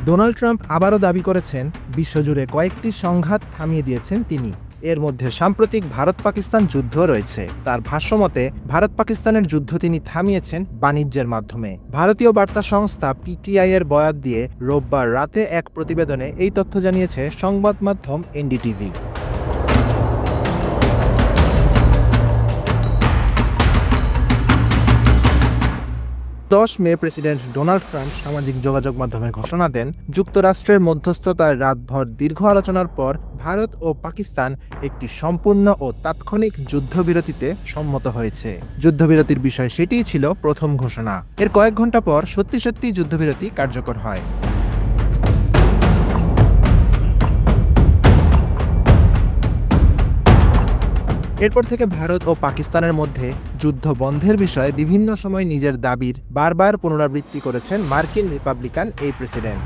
Donald Trump আবারও দাবি করেছেন বিশ্বজুড়ে কয়েকটি সংঘাত থামিয়ে দিয়েছেন তিনি। এর মধ্যে সাম্প্রতিক ভারত-পাকিস্তান যুদ্ধ রয়েছে। তার ভাষ্যমতে ভারত পাকিস্তানের যুদ্ধ তিনি থামিয়েছেন বাণিজ্যের মাধ্যমে। ভারতীয় বার্তা সংস্থা পিটিআই এর বয়াত দিয়ে রোববার রাতে এক প্রতিবেদনে এই তথ্য জানিয়েছে সংবাদ মাধ্যম এনডিটিভি। 10 মে প্রেসিডেন্ট ডোনাল্ড ট্রাম্প সামাজিক যোগাযোগ মাধ্যমে ঘোষণা দেন, যুক্তরাষ্ট্রের মধ্যস্থতায় রাতভর দীর্ঘ আলোচনার পর ভারত ও পাকিস্তান একটি সম্পূর্ণ ও তাৎক্ষণিক যুদ্ধবিরতিতে সম্মত হয়েছে। যুদ্ধবিরতির বিষয় সেটিই ছিল প্রথম ঘোষণা। এর কয়েক ঘন্টা পর সত্যি যুদ্ধবিরতি কার্যকর হয়। এরপর থেকে ভারত ও পাকিস্তানের মধ্যে যুদ্ধ বন্ধের বিষয়ে বিভিন্ন সময় নিজের দাবির বারবার পুনরাবৃত্তি করেছেন মার্কিন রিপাবলিকান এই প্রেসিডেন্ট।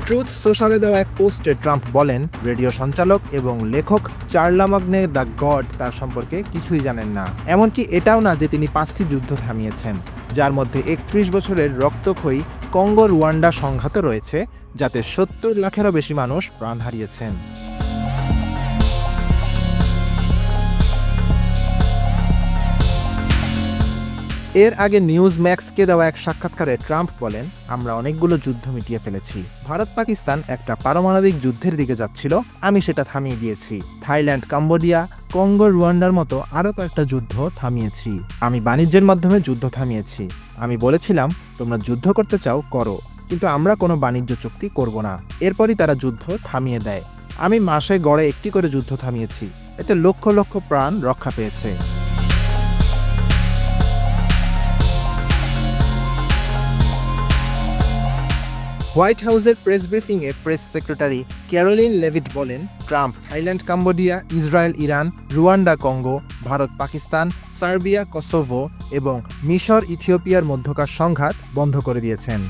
ট্রুথ সোশ্যালে দেওয়া এক পোস্টে ট্রাম্প বলেন, রেডিও সঞ্চালক এবং লেখক চার্লামাগনে দ্য গড তার সম্পর্কে কিছুই জানেন না। এমনকি এটাও না যে তিনি 5টি যুদ্ধ থামিয়েছেন, যার মধ্যে 31 বছরের রক্তক্ষয়ী কঙ্গো রুয়ান্ডা সংঘাত রয়েছে, যাতে 70 লাখেরও বেশি মানুষ প্রাণ হারিয়েছেন। এর আগে নিউজ ম্যাক্সকে দেওয়া এক সাক্ষাৎকারে ট্রাম্প বলেন, আমরা অনেকগুলো যুদ্ধ মিটিয়ে ফেলেছি। ভারত পাকিস্তান একটা পারমাণবিক যুদ্ধের দিকে যাচ্ছিল, আমি সেটা থামিয়ে দিয়েছি। থাইল্যান্ড, কম্বোডিয়া, কঙ্গো রুয়ান্ডার মতো আরও কয়েকটা যুদ্ধ থামিয়েছি। আমি বাণিজ্যের মাধ্যমে যুদ্ধ থামিয়েছি। আমি বলেছিলাম, তোমরা যুদ্ধ করতে চাও করো, কিন্তু আমরা কোনো বাণিজ্য চুক্তি করব না। এরপরই তারা যুদ্ধ থামিয়ে দেয়। আমি মাসে গড়ে একটি করে যুদ্ধ থামিয়েছি, এতে লক্ষ লক্ষ প্রাণ রক্ষা পেয়েছে। হোয়াইট হাউসের প্রেস ব্রিফিংয়ে প্রেস সেক্রেটারি ক্যারোলিন লেভিট বলেন, Trump Thailand, Cambodia, Israel, Iran, Rwanda, Congo, Bharat Pakistan, Serbia, Kosovo এবং মিশর ইথিওপিয়ার মধ্যকার সংঘাত বন্ধ করে দিয়েছেন।